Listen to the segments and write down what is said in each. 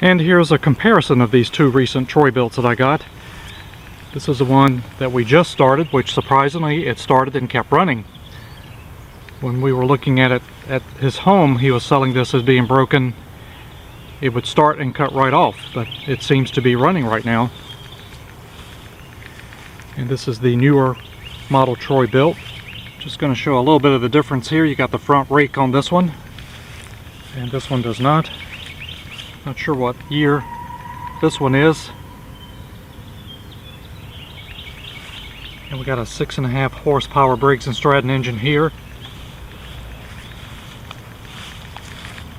And here's a comparison of these two recent Troy Bilts that I got. This is the one that we just started, which surprisingly it started and kept running. When we were looking at it at his home, he was selling this as being broken. It would start and cut right off, but it seems to be running right now. And this is the newer model Troy Bilt. Just going to show a little bit of the difference here. You got the front rake on this one, and this one does not. Not sure what year this one is. And we got a 6.5 horsepower Briggs & Stratton engine here.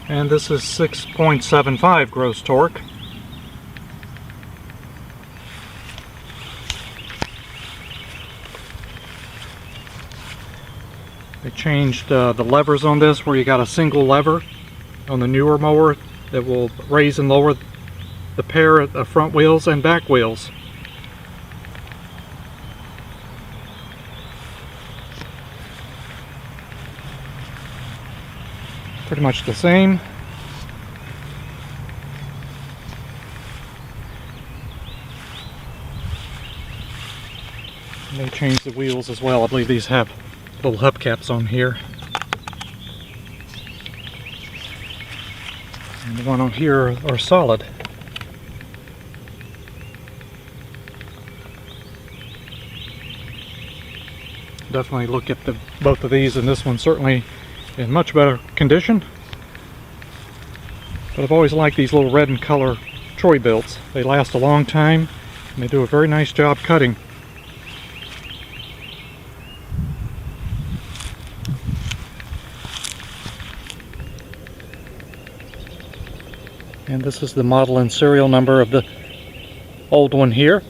And this is 6.75 gross torque. They changed the levers on this, where you got a single lever on the newer mower that will raise and lower the pair of front wheels and back wheels. Pretty much the same. And they changed the wheels as well. I believe these have little hubcaps on here. And the one on here are solid. Definitely look at both of these, and this one's certainly in much better condition. But I've always liked these little red in color Troy Bilts. They last a long time and they do a very nice job cutting. And this is the model and serial number of the old one here.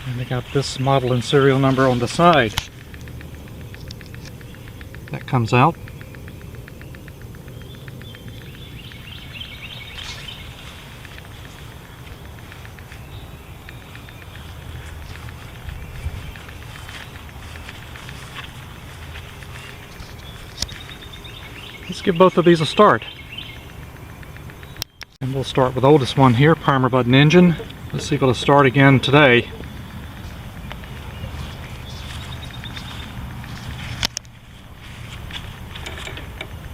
And they got this model and serial number on the side. That comes out. Let's give both of these a start. And we'll start with the oldest one here, primer button engine. Let's see if it'll start again today.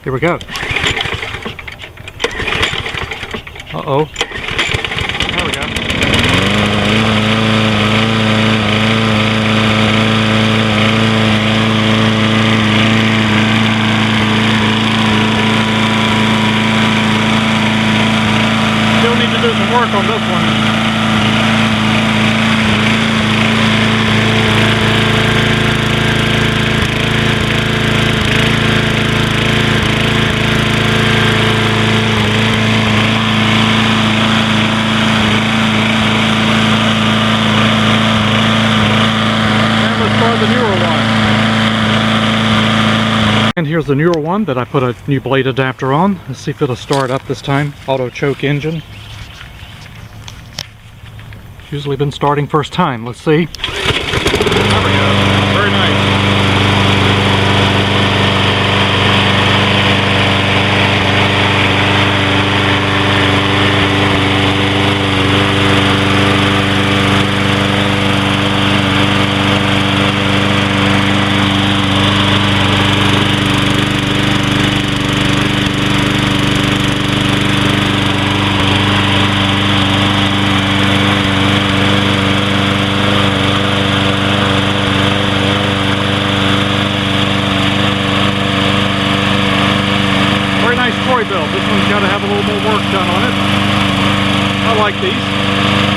Here we go. Uh-oh. There we go. Still need to do some work on this one. And here's the newer one that I put a new blade adapter on. Let's see if it'll start up this time. Auto choke engine. Usually been starting first time. Let's see. There we go. Very nice. Troy Bilt. This one's got to have a little more work done on it. I like these.